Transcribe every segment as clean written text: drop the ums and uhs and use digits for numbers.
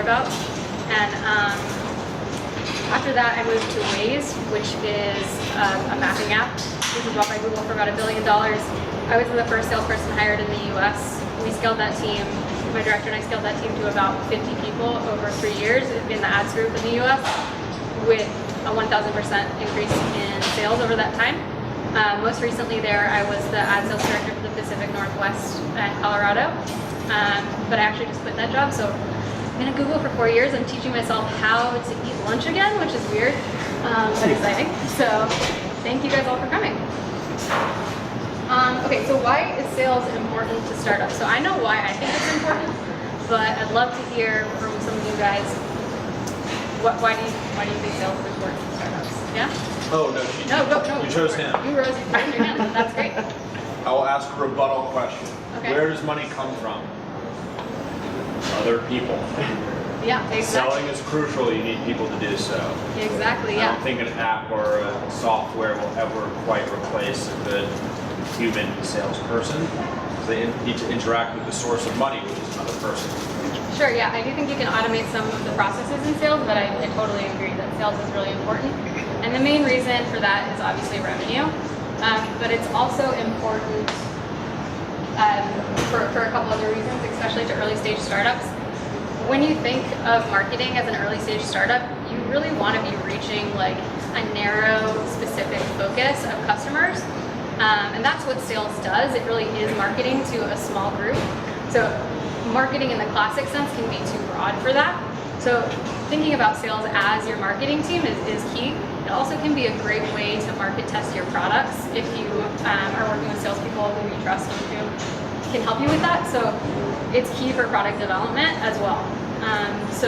about. And after that, I moved to Waze, which is a mapping app. This was bought by Google for about $1 billion. I was the first salesperson hired in the US. We scaled that team. My director and I scaled that team to about 50 people over 3 years in the ads group in the US, with a 1,000% increase in sales over that time. Most recently there, I was the ad sales director for the Pacific Northwest and Colorado, but I actually just quit that job. So I've been at Google for 4 years. I'm teaching myself how to eat lunch again, which is weird, but exciting. So thank you guys all for coming. Okay, so why is sales important to startups? So I know why I think it's important, but I'd love to hear from some of you guys. Why do you think sales is important to startups? Yeah? Oh, no. No. You chose him. You raised your hand. That's great. I will ask a rebuttal question. Okay. Where does money come from? Other people. Yeah, exactly. Selling is crucial. You need people to do so. Exactly, I yeah. don't think an app or a software will ever quite replace a good human salesperson. They need to interact with the source of money, which is another person. Sure, yeah. I do think you can automate some of the processes in sales, but I totally agree that sales is really important. And the main reason for that is obviously revenue, but it's also important for a couple other reasons, especially to early stage startups. When you think of marketing as an early stage startup, you really want to be reaching like a narrow, specific focus of customers. And that's what sales does. It really is marketing to a small group. So marketing in the classic sense can be too broad for that. So thinking about sales as your marketing team is key. It also can be a great way to market test your products if you are working with salespeople who you trust and who can help you with that. So it's key for product development as well. So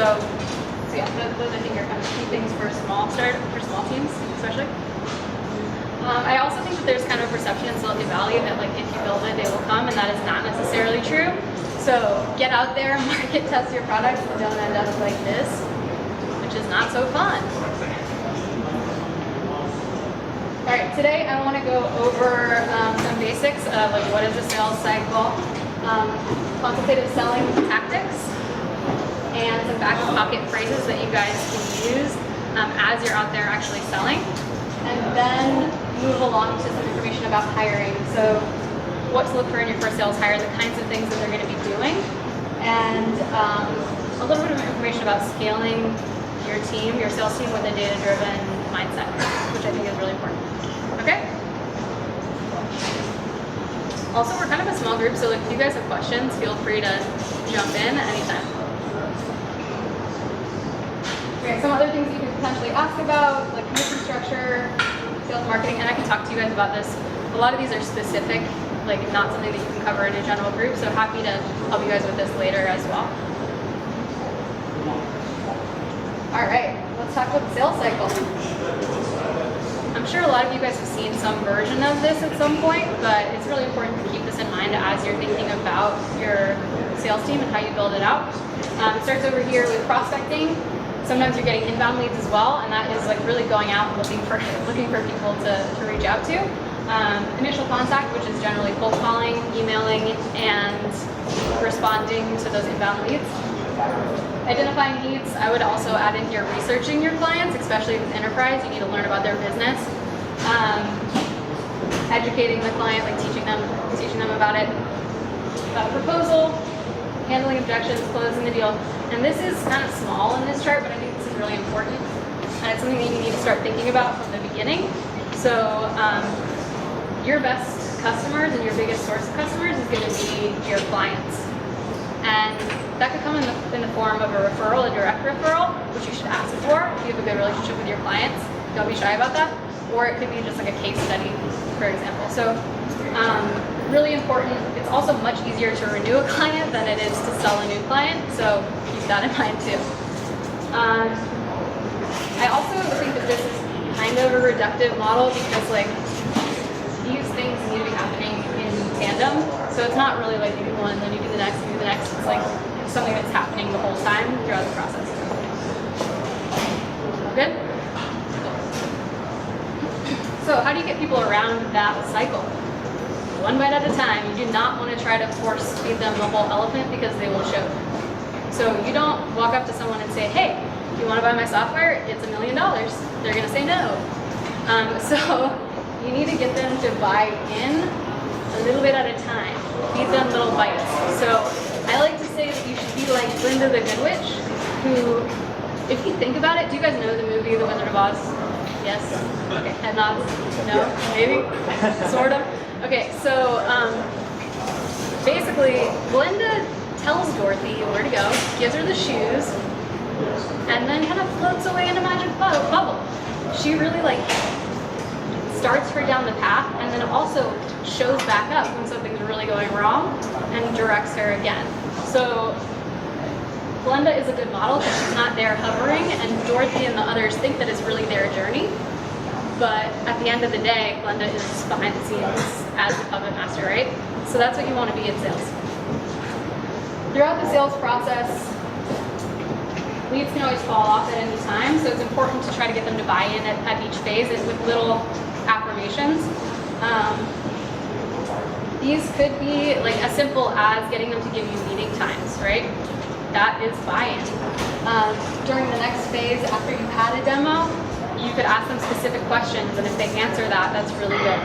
yeah, those I think are kind of key things for small teams, especially. I also think that there's kind of a perception in Silicon Valley that like if you build it, they will come, and that is not necessarily true. So get out there, market test your products, and don't end up like this, which is not so fun. All right, today I want to go over some basics of like what is a sales cycle, consultative selling tactics, and some back-of-pocket phrases that you guys can use as you're out there actually selling. And then move along to some information about hiring. So what to look for in your first sales hire, the kinds of things that they're going to be doing, and a little bit of information about scaling your team, your sales team, with a data-driven mindset, which I think is really important. Okay? Also, we're kind of a small group, so if you guys have questions, feel free to jump in anytime. Okay, some other things you can potentially ask about, like commission structure, sales marketing, and I can talk to you guys about this. A lot of these are specific, like not something that you can cover in a general group, so happy to help you guys with this later as well. All right, let's talk about the sales cycle. I'm sure a lot of you guys have seen some version of this at some point, but it's really important to keep this in mind as you're thinking about your sales team and how you build it out. It starts over here with prospecting. Sometimes you're getting inbound leads as well, and that is like really going out and looking for people to reach out to. Initial contact, which is generally cold calling, emailing, and responding to those inbound leads. Identifying needs, I would also add in here researching your clients, especially with enterprise. You need to learn about their business. Educating the client, like teaching them about it. Proposal, handling objections, closing the deal. And this is kind of small in this chart, but I think this is really important. And it's something that you need to start thinking about from the beginning. So your best customers and your biggest source of customers is going to be your clients. And that could come in the form of a referral, a direct referral, which you should ask for if you have a good relationship with your clients. Don't be shy about that. Or it could be just like a case study, for example. So really important. It's also much easier to renew a client than it is to sell a new client. So keep that in mind too. I also think that this is kind of a reductive model because like these things need to be happening in tandem. So it's not really like you do one, then you do the next, you do the next. It's like something that's happening the whole time throughout the process. Good? So how do you get people around that cycle? One bite at a time. You do not want to try to force feed them the whole elephant because they will choke. So So you don't walk up to someone and say, hey, do you want to buy my software? It's $1 million. They're going to say no. So you need to get them to buy in a little bit at a time. Feed them little bites. So I like to say that you should be like Linda the Good Witch, who, if you think about it, do you guys know the movie The Wizard of Oz? Yes? Okay, head nods? No? Maybe? Sort of? Okay, so basically, Glinda tells Dorothy where to go, gives her the shoes, and then kind of floats away in a magic bubble. She really like starts her down the path and then also shows back up when something's really going wrong and directs her again. So Glenda is a good model because she's not there hovering, and Dorothy and the others think that it's really their journey. But at the end of the day, Glenda is behind the scenes as the puppet master, right? So that's what you want to be in sales. Throughout the sales process, leads can always fall off at any time, so it's important to try to get them to buy in at each phase with little affirmations. These could be like as simple as getting them to give you meeting times, right? That is buy-in. During the next phase, after you've had a demo, you could ask them specific questions, and if they answer that, that's really good.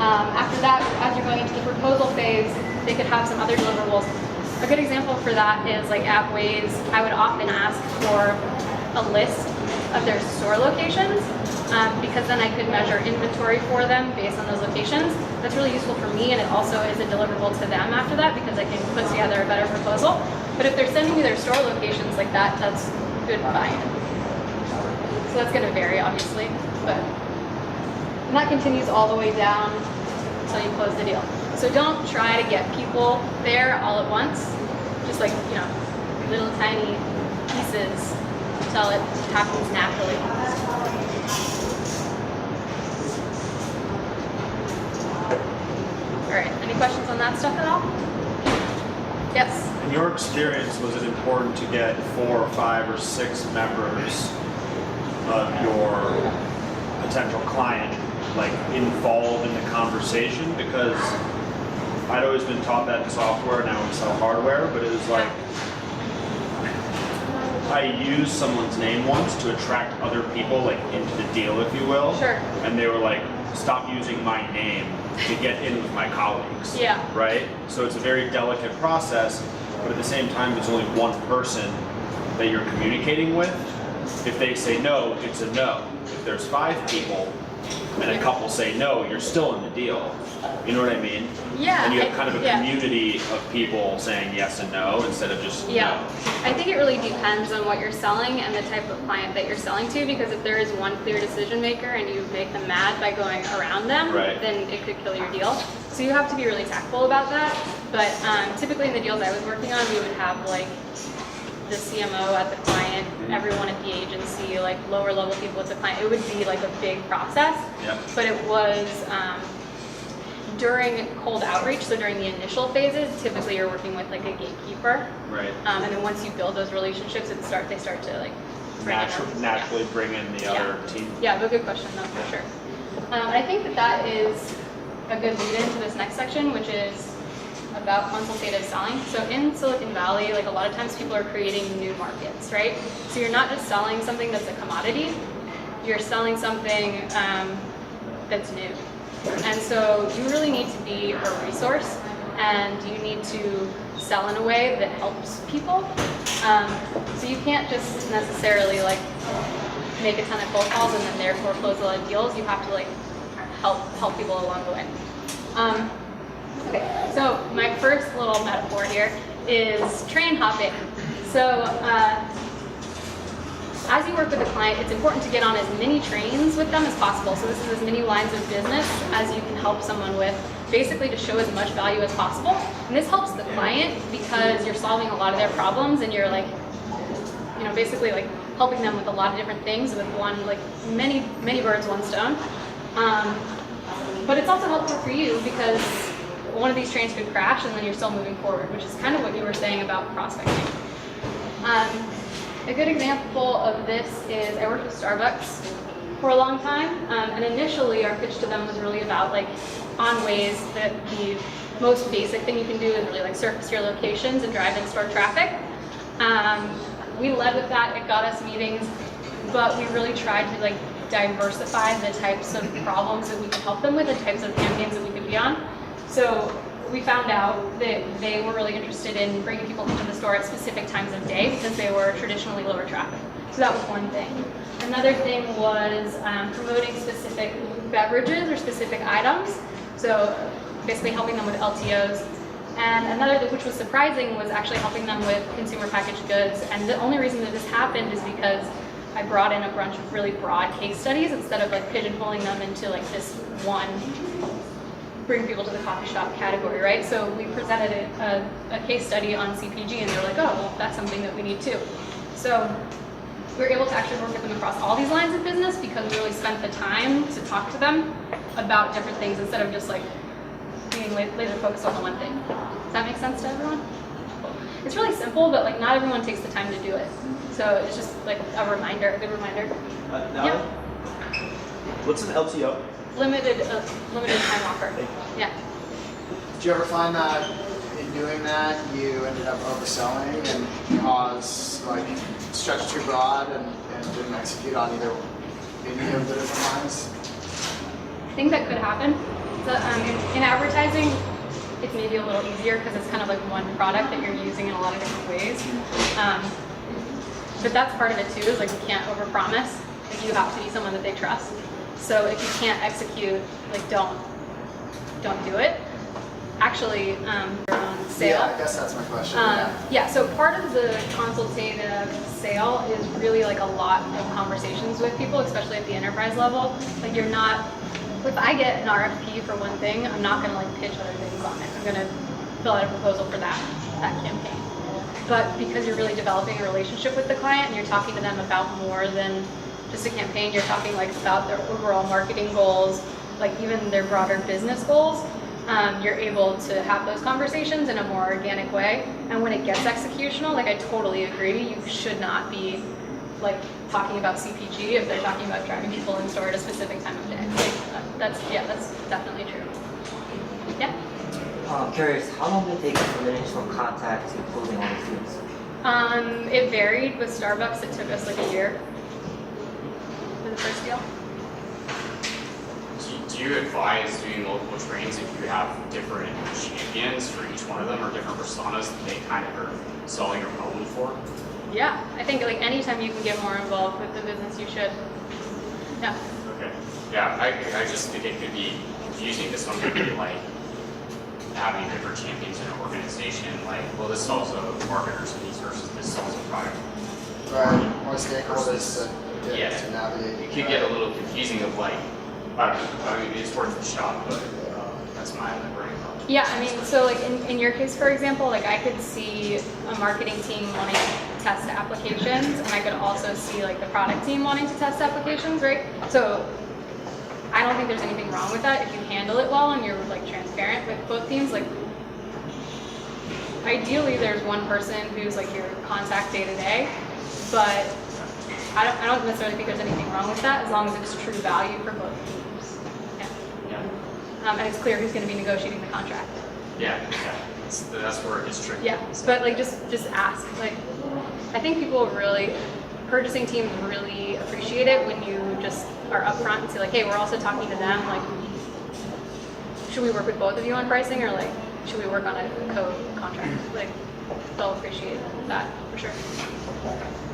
After that, as you're going into the proposal phase, they could have some other deliverables. A good example for that is like at Waze, I would often ask for a list of their store locations because then I could measure inventory for them based on those locations. That's really useful for me, and it also is a deliverable to them after that because I can put together a better proposal. But if they're sending me their store locations like that, that's good buy-in. So that's going to vary, obviously, but and that continues all the way down until you close the deal. So don't try to get people there all at once, just like, you know, little tiny pieces until it happens naturally. All right, any questions on that stuff at all? Yes? In your experience, was it important to get 4 or 5 or 6 members of your potential client like involved in the conversation? Because I'd always been taught that in software, and I would sell hardware, but it was like I used someone's name once to attract other people like into the deal, if you will. Sure. And they were like, stop using my name to get in with my colleagues. Yeah. Right? So it's a very delicate process, but at the same time, there's only one person that you're communicating with. If they say no, it's a no. If there's 5 people and a couple say no, you're still in the deal. You know what I mean? Yeah. And you have kind of a community of people saying yes and no instead of just no. I think it really depends on what you're selling and the type of client that you're selling to, because if there is one clear decision maker and you make them mad by going around them, then it could kill your deal. So you have to be really tactful about that. But typically in the deals I was working on, we would have like the CMO at the client, everyone at the agency, like lower level people at the client. It would be like a big process. Yep. But it was during cold outreach, so during the initial phases, typically you're working with like a gatekeeper. Right. And then once you build those relationships, they start to like naturally bring in the other team. Yeah, but good question though, for sure. I think that is a good lead into this next section, which is about consultative selling. So in Silicon Valley, like a lot of times people are creating new markets, right? So you're not just selling something that's a commodity, you're selling something that's new. And so you really need to be a resource, and you need to sell in a way that helps people. So you can't just necessarily like make a ton of cold calls and then therefore close a lot of deals. You have to like help people along the way. Okay, so my first little metaphor here is train hopping. So as you work with a client, it's important to get on as many trains with them as possible. So this is as many lines of business as you can help someone with, basically to show as much value as possible. And this helps the client because you're solving a lot of their problems, and you're like, you know, basically like helping them with a lot of different things with one, like many birds, one stone. But it's also helpful for you because one of these trains could crash and then you're still moving forward, which is kind of what you were saying about prospecting. A good example of this is I worked with Starbucks for a long time, and initially our pitch to them was really about like on ways that the most basic thing you can do is really like surface your locations and drive in-store traffic. We led with that. It got us meetings, but we really tried to like diversify the types of problems that we could help them with, the types of campaigns that we could be on. So we found out that they were really interested in bringing people into the store at specific times of day because they were traditionally lower traffic. So that was one thing. Another thing was promoting specific beverages or specific items. So basically helping them with LTOs. And another thing which was surprising was actually helping them with consumer packaged goods. And the only reason that this happened is because I brought in a bunch of really broad case studies instead of like pigeonholing them into like this one bring people to the coffee shop category, right? So we presented a case study on CPG and they were like, oh, well, that's something that we need too. So we were able to actually work with them across all these lines of business because we really spent the time to talk to them about different things instead of just like being laser focused on the one thing. Does that make sense to everyone? It's really simple, but like not everyone takes the time to do it. So it's just like a reminder, a good reminder. Now, what's an LTO? Limited time offer. Yeah. Did you ever find that in doing that you ended up overselling and caused like stretch too broad and didn't execute on either any of the different lines? I think that could happen. So, in advertising, it's maybe a little easier because it's kind of like one product that you're using in a lot of different ways. But that's part of it too, is like you can't overpromise. Like you have to be someone that they trust. So if you can't execute, like don't do it. Actually, on sale. Yeah, I guess that's my question. Yeah, so part of the consultative sale is really like a lot of conversations with people, especially at the enterprise level. Like you're not, if I get an RFP for one thing, I'm not gonna like pitch other things on it. I'm gonna fill out a proposal for that campaign. But because you're really developing a relationship with the client and you're talking to them about more than just a campaign, you're talking like about their overall marketing goals, like even their broader business goals, you're able to have those conversations in a more organic way. And when it gets executional, like I totally agree, you should not be like talking about CPG if they're talking about driving people in store at a specific time of day. Like, that's definitely true. Yeah. Curious, how long did it take from the initial contact to closing all these deals? It varied. With Starbucks, it took us like a year for the first deal. Do you advise doing multiple trains if you have different champions for each one of them or different personas that they kind of are selling or known for? Yeah, I think like anytime you can get more involved with the business, you should. Yeah. Okay. Yeah, I just think it could be confusing to some degree, like having different champions in an organization. Like, well, this sells a marketers piece versus this sells a product. Right, more stakeholders to Yeah, navigate. it could get a little confusing of like, I mean, it's worth a shot, but that's my brain thought. Yeah, I mean, so like in your case, for example, like I could see a marketing team wanting to test applications, and I could also see like the product team wanting to test applications, right? So I don't think there's anything wrong with that if you handle it well and you're like transparent with both teams. Like ideally, there's one person who's like your contact day to day, but I don't necessarily think there's anything wrong with that as long as it's true value for both teams. And it's clear who's going to be negotiating the contract. Yeah. That's where it gets tricky. Yeah, but like just ask. Like, I think people really, purchasing teams really appreciate it when you just are upfront and say like, hey, we're also talking to them. Like, should we work with both of you on pricing, or like, should we work on a co-contract? Like, they'll appreciate that for sure.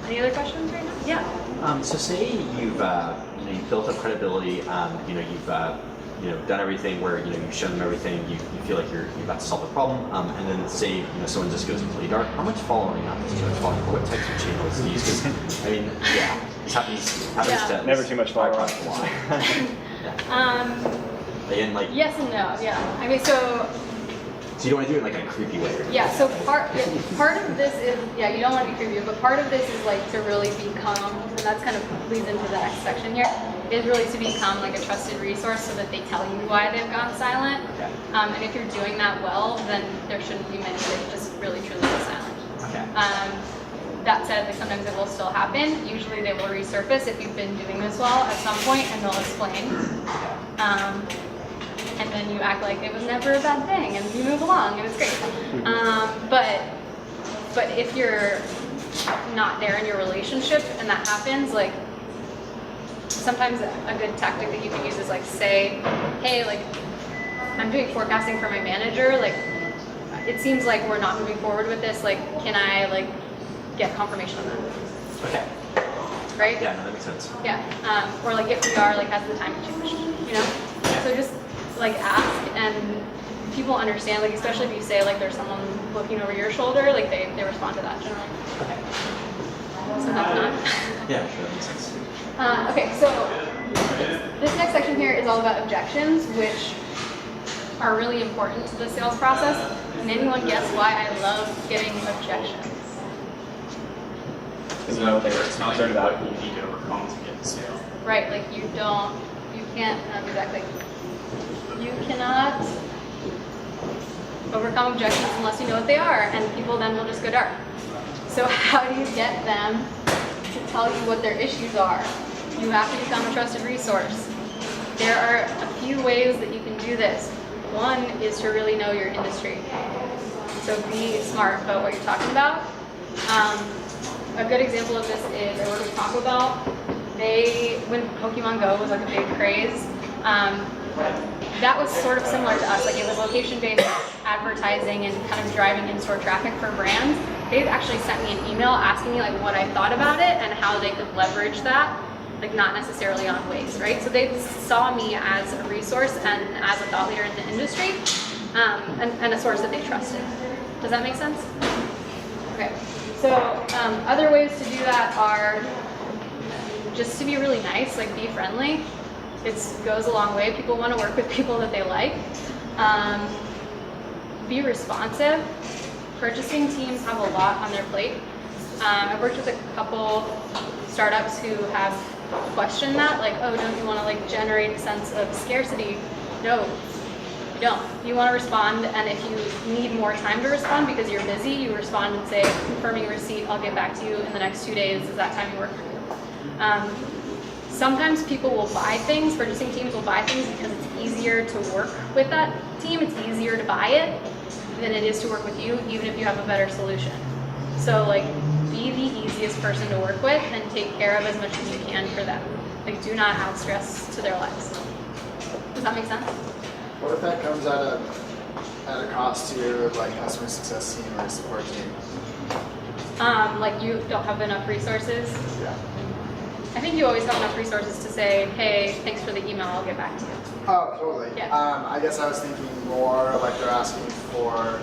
Any other questions right now? Yeah. So say you've you've built up credibility. You've done everything where you've shown them everything. You feel like you're about to solve the problem. And then say someone just goes completely dark. How much following up? Too much following. What types of channels do you use? Because I mean, yeah, this happens to Never too much follow-up. And like Yes and no. Yeah. I mean, so you don't want to do it in like a creepy way. yeah, so part of this is, you don't want to be creepy, but part of this is like to really become, and that's kind of leads into the next section here, is really to become like a trusted resource so that they tell you why they've gone silent. Okay. And if you're doing that well, then there shouldn't be many that just really truly go silent. Okay. That said, like sometimes it will still happen. Usually they will resurface if you've been doing this well at some point, and they'll explain. And then you act like it was never a bad thing, and you move along, and it's great. But if you're not there in your relationship and that happens, like sometimes a good tactic that you can use is like say, hey, like I'm doing forecasting for my manager, like it seems like we're not moving forward with this, like can I like get confirmation on that? Okay. Right? Yeah, no, that makes sense. Yeah. Or like if we are, like has the time changed, you know? So just like ask, and people understand, like especially if you say like there's someone looking over your shoulder, like they respond to that generally. Okay. So that's not. Yeah, sure, that makes sense. Okay, so this next section here is all about objections, which are really important to the sales process. Can anyone guess why I love getting objections? Because you know what they're concerned about, you need to overcome to get the sale. Right, like you can't, exactly. You cannot overcome objections unless you know what they are, and people then will just go dark. So how do you get them to tell you what their issues are? You have to become a trusted resource. There are a few ways that you can do this. One is to really know your industry. So be smart about what you're talking about. A good example of this is I work with Taco Bell. When Pokemon Go was like a big craze, that was sort of similar to us. Like it was location-based advertising and kind of driving in-store traffic for brands. They've actually sent me an email asking me like what I thought about it and how they could leverage that, like not necessarily on waste, right? So they saw me as a resource and as a thought leader in the industry, and a source that they trusted. Does that make sense? Okay. So other ways to do that are just to be really nice, like be friendly. It goes a long way. People want to work with people that they like. Be responsive. Purchasing teams have a lot on their plate. I've worked with a couple startups who have questioned that, like, oh, don't you want to like generate a sense of scarcity? No, you don't. You want to respond, and if you need more time to respond because you're busy, you respond and say, confirming receipt, I'll get back to you in the next 2 days. Is that time you work for you? Sometimes people will buy things, purchasing teams will buy things because it's easier to work with that team. It's easier to buy it than it is to work with you, even if you have a better solution. So like, be the easiest person to work with and take care of as much as you can for them. Like, do not add stress to their lives. Does that make sense? What if that comes at a cost to your like customer success team or support team? Like you don't have enough resources. Yeah. I think you always have enough resources to say, hey, thanks for the email, I'll get back to you. Oh, totally. Yeah. I guess I was thinking more like they're asking for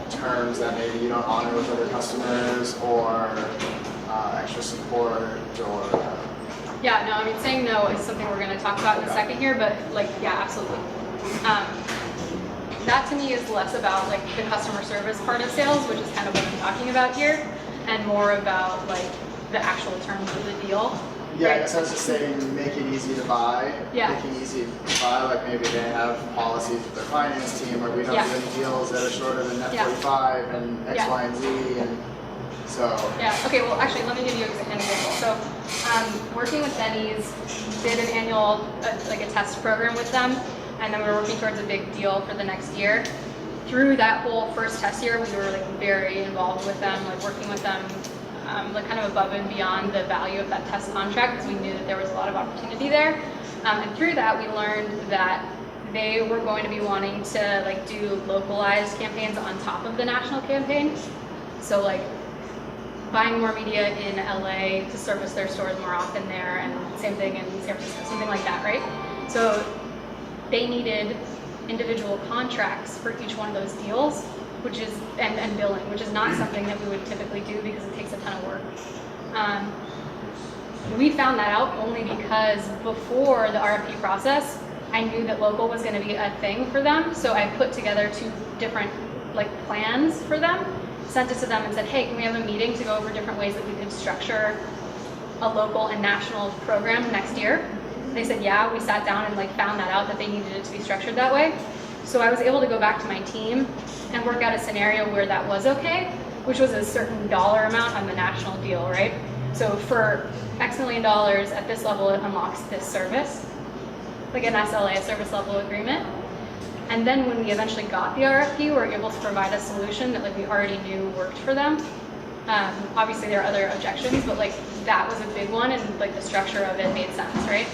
terms that maybe you don't honor with other customers, or extra support, or Yeah, no, I mean, saying no is something we're going to talk about in a second here, but like, yeah, absolutely. That to me is less about like the customer service part of sales, which is kind of what I'm talking about here, and more about like the actual terms of the deal. yeah, I Right. guess I was just saying make it easy to buy. Yeah. Make it easy to buy, like maybe they have policies with their finance team, or we don't Yeah. do any deals that are shorter than net Yeah. 45 and X, Yeah. Y, and Z, and so. Yeah, okay, well, actually, let me give you an example. So, working with Denny's, did an annual, like a test program with them, and then we were working towards a big deal for the next year. Through that whole first test year, we were like very involved with them, like working with them, like kind of above and beyond the value of that test contract, because we knew that there was a lot of opportunity there. And through that, we learned that they were going to be wanting to like do localized campaigns on top of the national campaign. So like buying more media in LA to service their stores more often there, and same thing in San Francisco, something like that, right? So they needed individual contracts for each one of those deals, which is, and billing, which is not something that we would typically do because it takes a ton of work. We found that out only because before the RFP process, I knew that local was going to be a thing for them. So I put together 2 different like plans for them, sent it to them and said, hey, can we have a meeting to go over different ways that we could structure a local and national program next year? They said, yeah. We sat down and like found that out, that they needed it to be structured that way. So I was able to go back to my team and work out a scenario where that was okay, which was a certain dollar amount on the national deal, right? So for X million dollars at this level, it unlocks this service, like an SLA, a service level agreement. And then when we eventually got the RFP, we were able to provide a solution that like we already knew worked for them. Obviously there are other objections, but like that was a big one, and like the structure of it made sense, right?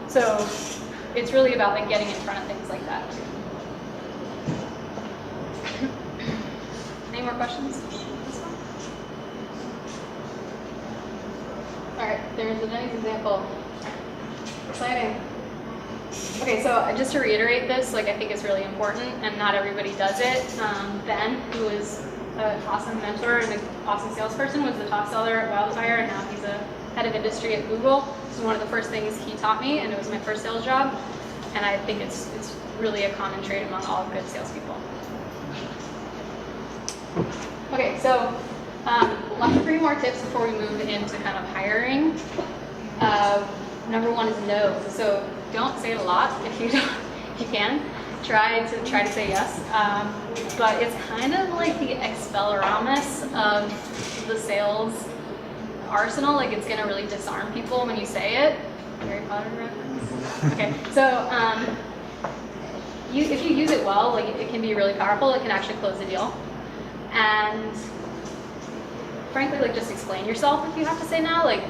So it's really about like getting in front of things like that. Any more questions? All right, there's the next example. Exciting. Okay, so just to reiterate this, like I think it's really important, and not everybody does it. Ben, who is an awesome mentor and an awesome salesperson, was the top seller at Wildfire, and now he's a head of industry at Google. This is one of the first things he taught me, and it was my first sales job. And I think it's really a common trait among all good salespeople. Okay, so left 3 more tips before we move into kind of hiring. Number 1 is no. So don't say it a lot if you can. Try to say yes. But it's kind of like the Expelliarmus of the sales arsenal. Like it's gonna really disarm people when you say it. Harry Potter reference. Okay, so if you use it well, like it can be really powerful. It can actually close the deal. And frankly, like just explain yourself if you have to say no. Like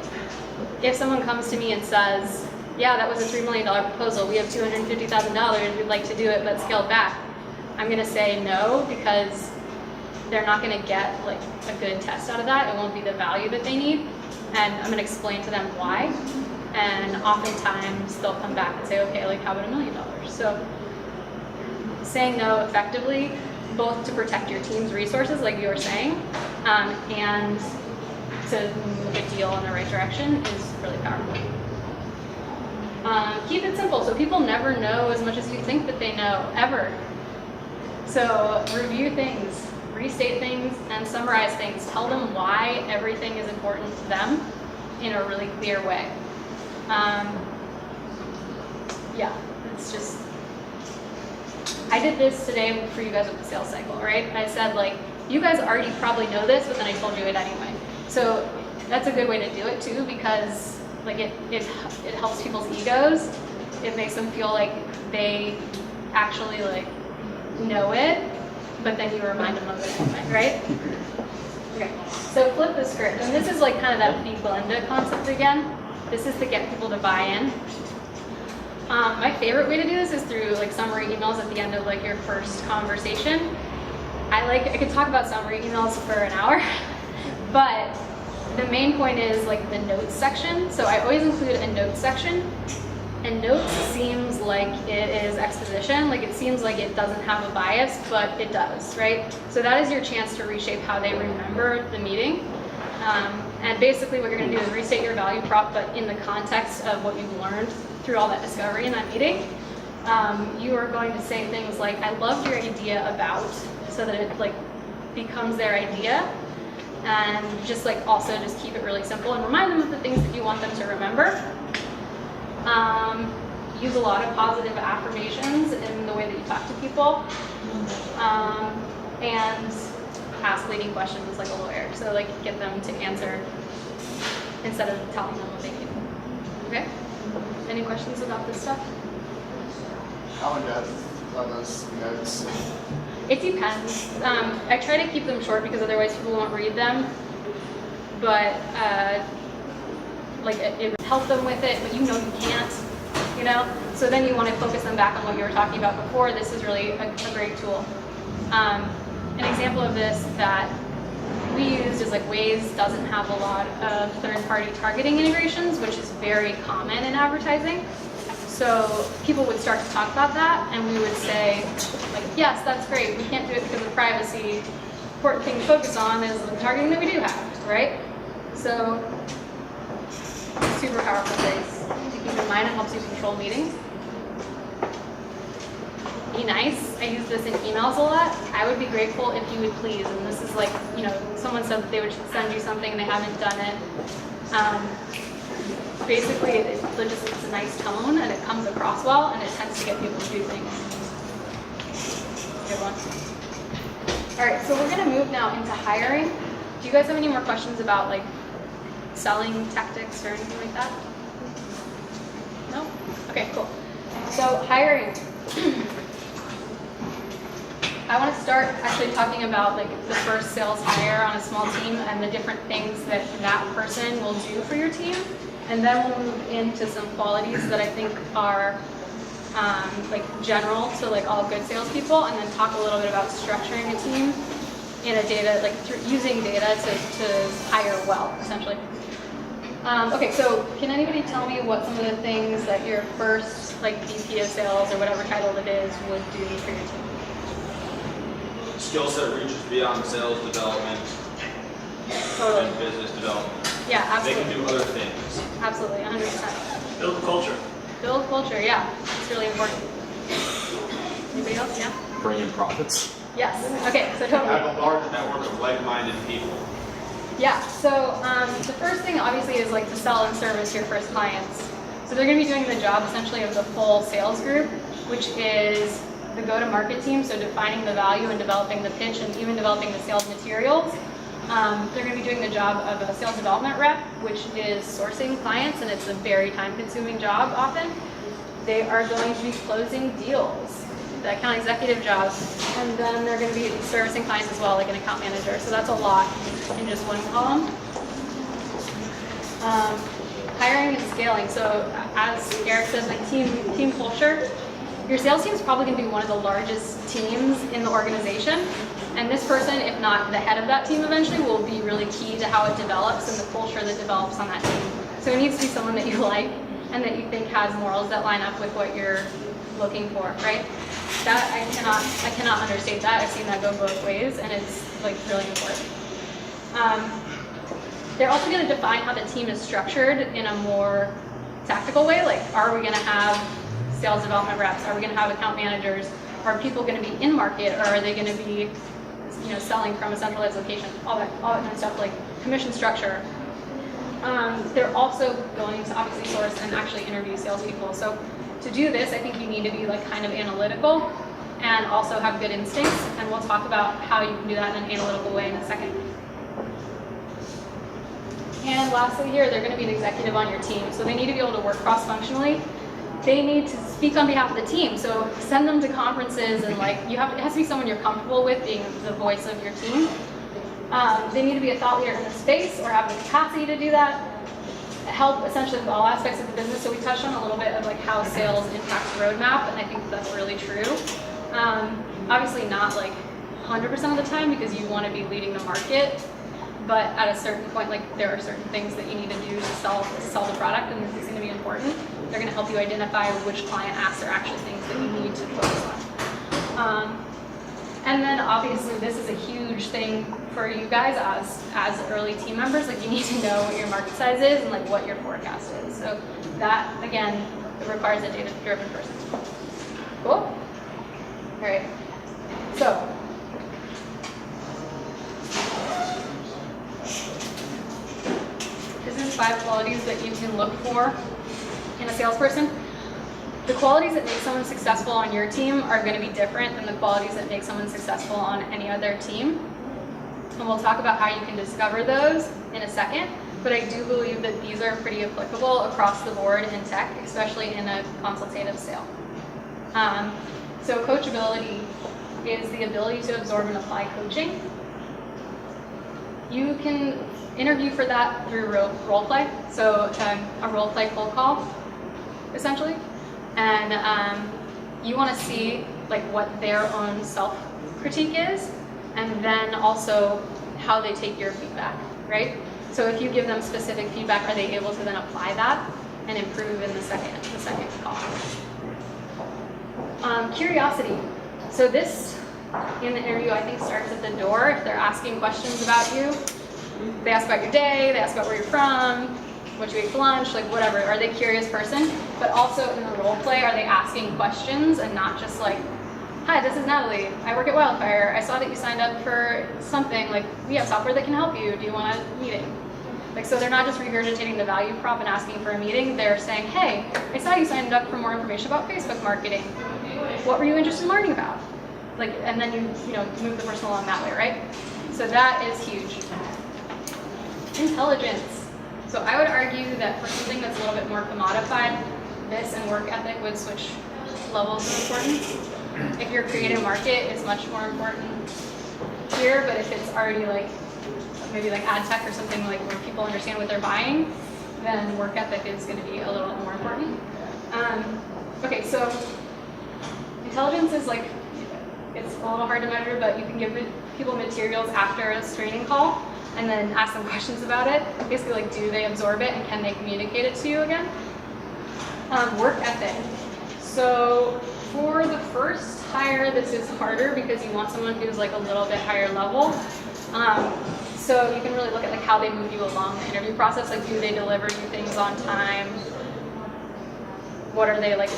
if someone comes to me and says, yeah, that was a $3 million proposal, we have $250,000, we'd like to do it, but scaled back, I'm gonna say no, because they're not gonna get like a good test out of that. It won't be the value that they need. And I'm gonna explain to them why. And oftentimes they'll come back and say, okay, like how about $1 million? So saying no effectively, both to protect your team's resources, like you were saying, and to move a deal in the right direction is really powerful. Keep it simple, so people never know as much as you think that they know, ever. So review things, restate things, and summarize things. Tell them why everything is important to them in a really clear way. Yeah, it's just, I did this today for you guys with the sales cycle, right? I said like, you guys already probably know this, but then I told you it anyway. So that's a good way to do it too, because like it helps people's egos. It makes them feel like they actually like know it, but then you remind them of it anyway, right? Okay, so flip the script. And this is like kind of that big blender concept again. This is to get people to buy in. My favorite way to do this is through like summary emails at the end of like your first conversation. I could talk about summary emails for an hour, but the main point is like the notes section. So I always include a notes section, and notes seems like it is exposition, like it seems like it doesn't have a bias, but it does, right? So that is your chance to reshape how they remember the meeting. And basically what you're gonna do is restate your value prop, but in the context of what you've learned through all that discovery in that meeting. You are going to say things like, I loved your idea about, so that it like becomes their idea. And just like also just keep it really simple and remind them of the things that you want them to remember. Use a lot of positive affirmations in the way that you talk to people. And ask leading questions like a lawyer. So like get them to answer instead of telling them what they need. Okay? Any questions about this stuff? How in depth are those notes? It depends. I try to keep them short because otherwise people won't read them. But like it would help them with it, but you know you can't, you know? So then you want to focus them back on what you were talking about before. This is really a great tool. An example of this that we used is like Waze doesn't have a lot of third-party targeting integrations, which is very common in advertising. So people would start to talk about that, and we would say, like, yes, that's great. We can't do it because of privacy. Important thing to focus on is the targeting that we do have, right? So, super powerful things to keep in mind. It helps you control meetings. Be nice. I use this in emails a lot. I would be grateful if you would please. And this is like, you know, someone said that they would send you something and they haven't done it. Basically, it's a nice tone and it comes across well and it tends to get people to do things. Good one. All right, so we're gonna move now into hiring. Do you guys have any more questions about like selling tactics or anything like that? No? Okay, cool. So hiring. I want to start actually talking about like the first sales hire on a small team and the different things that that person will do for your team. And then we'll move into some qualities that I think are like general to like all good salespeople, and then talk a little bit about structuring a team in a data, like using data to hire well, essentially. Okay, so can anybody tell me what some of the things that your first like VP of sales or whatever title it is would do for your team? Skill set reaches beyond sales development Totally. and business development. Yeah, They absolutely. can do other things. Absolutely, 100%. Build culture. Build culture, yeah, it's really important. Anybody else? Yeah? Bring in profits. Yes. Okay, so totally. Have a large network of like-minded people. Yeah, so the first thing obviously is like to sell and service your first clients. So they're going to be doing the job essentially of the full sales group, which is the go-to-market team, so defining the value and developing the pitch and even developing the sales materials. They're going to be doing the job of a sales development rep, which is sourcing clients, and it's a very time-consuming job often. They are going to be closing deals, the account executive job, and then they're going to be servicing clients as well, like an account manager. So that's a lot in just one column. Hiring and scaling. So as Eric says, like team culture. Your sales team is probably going to be one of the largest teams in the organization. And this person, if not the head of that team eventually, will be really key to how it develops and the culture that develops on that team. So it needs to be someone that you like and that you think has morals that line up with what you're looking for, right? That I cannot understate that. I've seen that go both ways, and it's like really important. They're also going to define how the team is structured in a more tactical way. Like, are we going to have sales development reps? Are we going to have account managers? Are people going to be in market, or are they going to be, selling from a centralized location? All that kind of stuff, like commission structure. They're also going to obviously source and actually interview salespeople. So to do this, I think you need to be like kind of analytical and also have good instincts. And we'll talk about how you can do that in an analytical way in a second. And lastly here, they're going to be an executive on your team. So they need to be able to work cross-functionally. They need to speak on behalf of the team. So send them to conferences, and it has to be someone you're comfortable with being the voice of your team. They need to be a thought leader in the space or have the capacity to do that. Help essentially with all aspects of the business. So we touched on a little bit of like how sales impacts roadmap, and I think that's really true. Obviously not like 100% of the time, because you want to be leading the market, but at a certain point, like there are certain things that you need to do to sell the product, and this is going to be important. They're going to help you identify which client asks are actually things that you need to focus on. And then obviously this is a huge thing for you guys as early team members. Like, you need to know what your market size is and like what your forecast is. So that, again, it requires a data-driven person. Cool? All right. So this is 5 qualities that you can look for in a salesperson. The qualities that make someone successful on your team are going to be different than the qualities that make someone successful on any other team. And we'll talk about how you can discover those in a second. But I do believe that these are pretty applicable across the board in tech, especially in a consultative sale. So coachability is the ability to absorb and apply coaching. You can interview for that through role play. So a role play cold call, essentially. And you want to see like what their own self-critique is, and then also how they take your feedback, right? So if you give them specific feedback, are they able to then apply that and improve in the second call? Curiosity. So this in the interview, I think, starts at the door. If they're asking questions about you, they ask about your day, they ask about where you're from, what you ate for lunch, like whatever. Are they a curious person? But also in the role play, are they asking questions and not just like, hi, this is Natalie. I work at Wildfire. I saw that you signed up for something. Like, we have software that can help you. Do you want a meeting? Like, so they're not just regurgitating the value prop and asking for a meeting. They're saying, hey, I saw you signed up for more information about Facebook marketing. What were you interested in learning about? Like, and then you move the person along that way, right? So that is huge. Intelligence. So I would argue that for something that's a little bit more commodified, this and work ethic would switch levels of importance. if you're creating a market, it's much more important here, but if it's already like, maybe like ad tech or something like where people understand what they're buying, then work ethic is gonna be a little more important. Okay, so intelligence is like, it's a little hard to measure, but you can give people materials after a screening call and then ask them questions about it. Basically, like, do they absorb it and can they communicate it to you again? Work ethic. So for the first hire, this is harder because you want someone who's like a little bit higher level. So you can really look at like how they move you along the interview process. Like, do they deliver you things on time? What are they like?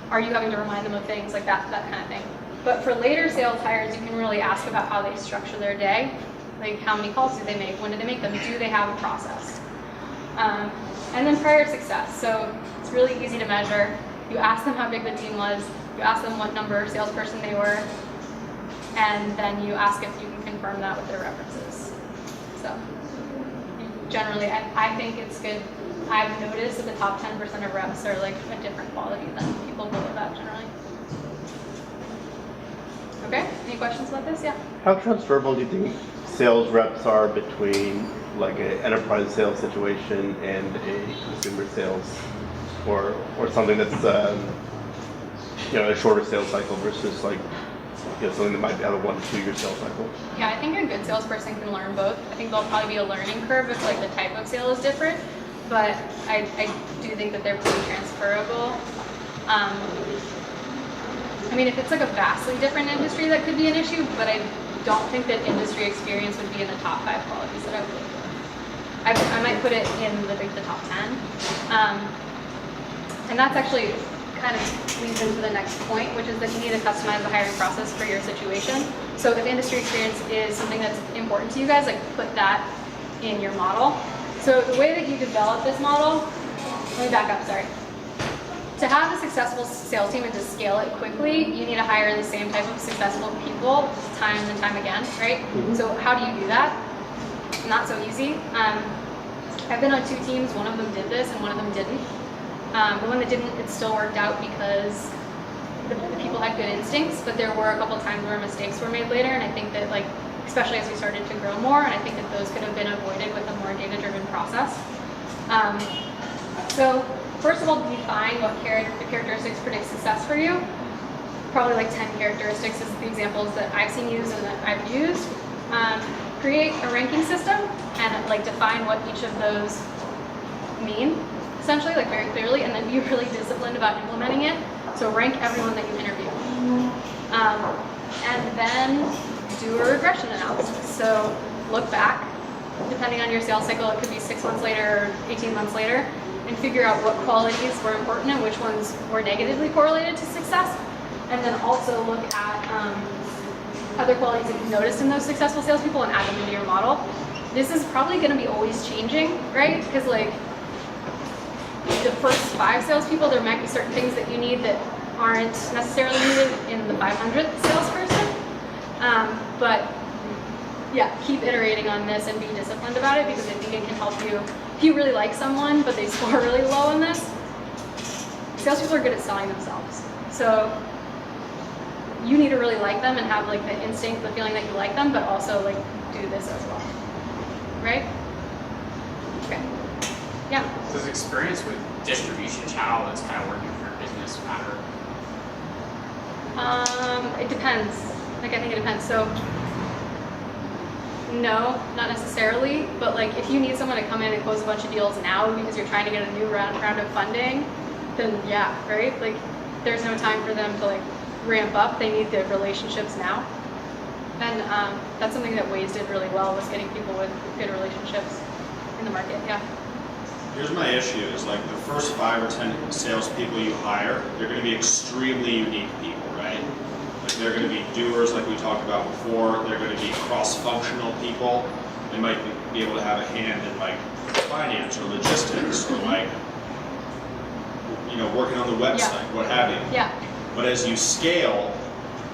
Are you having to remind them of things like that kind of thing? But for later sales hires, you can really ask about how they structure their day. Like, how many calls do they make? When do they make them? Do they have a process? And then prior success. So it's really easy to measure. You ask them how big the team was. You ask them what number salesperson they were. And then you ask if you can confirm that with their references. So generally, I think it's good. I've noticed that the top 10% of reps are like a different quality than people below that generally. Okay, any questions about this? Yeah? How transferable do you think sales reps are between like an enterprise sales situation and a consumer sales, or something that's a shorter sales cycle versus like something that might be out of 1 to 2 year sales cycle? Yeah, I think a good salesperson can learn both. I think there'll probably be a learning curve if like the type of sale is different, but I do think that they're pretty transferable. I mean, if it's like a vastly different industry, that could be an issue, but I don't think that industry experience would be in the top 5 qualities that I would look for. I might put it in the top 10. And that's actually kind of leads into the next point, which is that you need to customize the hiring process for your situation. So if industry experience is something that's important to you guys, like put that in your model. So the way that you develop this model, let me back up, sorry. To have a successful sales team and to scale it quickly, you need to hire the same type of successful people time and time again, right? So how do you do that? Not so easy. I've been on 2 teams, one of them did this and one of them didn't. The one that didn't, it still worked out because the people had good instincts, but there were a couple times where mistakes were made later, and I think that, like, especially as we started to grow more, and I think that those could have been avoided with a more data-driven process. So first of all, define what characteristics predict success for you. Probably like 10 characteristics is the examples that I've seen used and that I've used. Create a ranking system and like define what each of those mean, essentially, like very clearly, and then be really disciplined about implementing it. So rank everyone that you interview. And then do a regression analysis. So look back, depending on your sales cycle, it could be 6 months later or 18 months later, and figure out what qualities were important and which ones were negatively correlated to success. And then also look at other qualities that you noticed in those successful salespeople and add them into your model. This is probably going to be always changing, right? Because like the first 5 salespeople, there might be certain things that you need that aren't necessarily needed in the 500th salesperson. But yeah, keep iterating on this and be disciplined about it, because I think it can help you. If you really like someone, but they score really low on this, salespeople are good at selling themselves. So you need to really like them and have like the instinct, the feeling that you like them, but also like do this as well, right? Okay, yeah. Does experience with distribution channel that's kind of working for your business matter? It depends. Like, I think it depends. So no, not necessarily, but like if you need someone to come in and close a bunch of deals now because you're trying to get a new round of funding, then yeah, right? Like there's no time for them to like ramp up. They need the relationships now. And that's something that Waze did really well, was getting people with good relationships in the market, yeah. Here's my issue, is like the first 5 or 10 salespeople you hire, they're going to be extremely unique people, right? Like they're going to be doers like we talked about before, they're going to be cross-functional people, they might be able to have a hand in like finance or logistics or like, you know, working on the website, what have you. Yeah. But as you scale,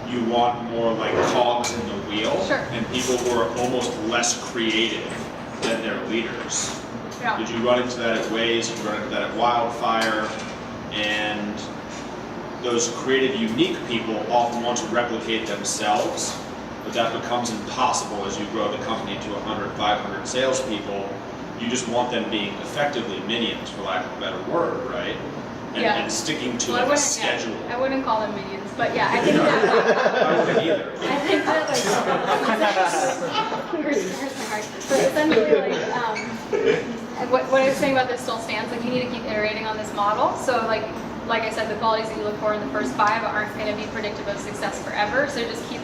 you want more like cogs in the wheel, Sure. and people who are almost less creative than their leaders. Yeah. Did you run into that at Waze? Did you run into that at Wildfire? And those creative, unique people often want to replicate themselves, but that becomes impossible as you grow the company to 100, 500 salespeople. You just want them being effectively minions, for lack of a better word, right? And sticking to like a schedule. I wouldn't call them minions, but yeah, I think that. I wouldn't either. I think that hurts my heart. But essentially, what I was saying about this still stands. Like, you need to keep iterating on this model. So like I said, the qualities that you look for in the first 5 aren't going to be predictive of success forever. So just keep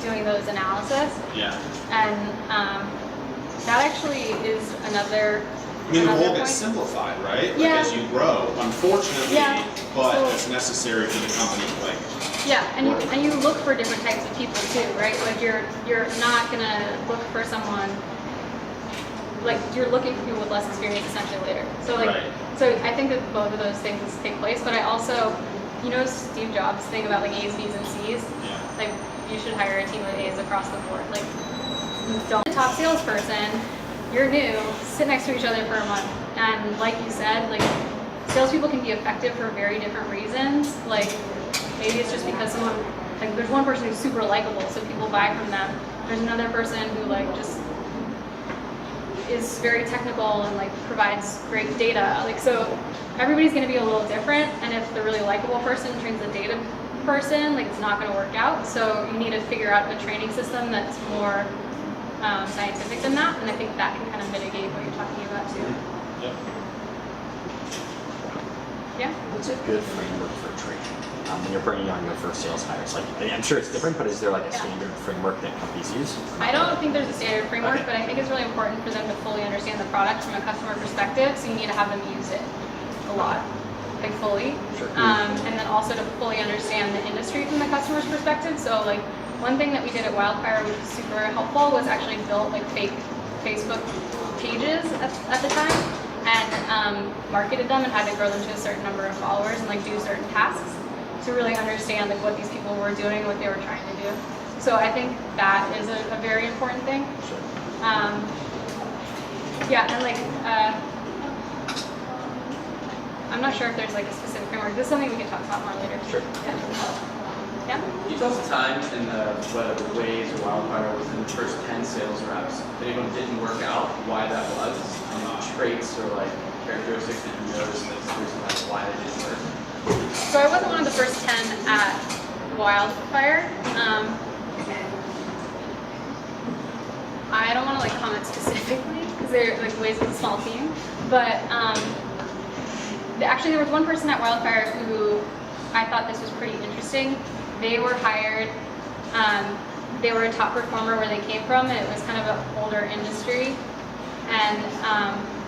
doing those analysis. Yeah. And that actually is another. I mean, the another whole gets point. simplified, right? Like, Yeah. as you grow, unfortunately, Yeah. but So- it's necessary for the company. Like, Yeah, and you look for different types of people too, right? Like you're not gonna look for someone, like you're looking for people with less experience essentially later. So like, Right. so I think that both of those things take place. But I also, Steve Jobs' thing about like A's, B's, and C's. yeah. Like, you should hire a team with A's across the board. Like, don't the top salesperson. You're new. Sit next to each other for a month, and like you said, like salespeople can be effective for very different reasons. Like, maybe it's just because someone, like, there's one person who's super likable, so people buy from them. There's another person who like just is very technical and like provides great data. Like, so everybody's going to be a little different, and if the really likable person trains the data person, like, it's not going to work out. So you need to figure out a training system that's more scientific than that, and I think that can kind of mitigate what you're talking about too. Yep. Yeah. What's a good framework for training when you're bringing on your first sales hires? Like, I'm sure it's different, but is there like a standard framework that companies use? I don't think there's a standard framework, Okay. but I think it's really important for them to fully understand the product from a customer perspective. So you need to have them use it a lot, like fully, Sure. and then also to fully understand the industry from the customer's perspective. So like, one thing that we did at Wildfire, which was super helpful, was actually built like fake Facebook pages at the time, and marketed them and had to grow them to a certain number of followers and like do certain tasks to really understand like what these people were doing, what they were trying to do. So I think that is a very important thing. Sure. Yeah, and like I'm not sure if there's like a specific framework. This is something we can talk about more later. Sure. Yeah. You told us times in whether the Waves or Wildfire was in the first 10 sales reps, if anyone didn't work out, why that was, any traits or like characteristics that you noticed that's the reason why they didn't work. So I wasn't one of the first 10 at Wildfire. I don't want to like comment specifically because they're like Waves was a small team, but actually there was one person at Wildfire who I thought this was pretty interesting. They were hired. They were a top performer where they came from, and it was kind of an older industry. And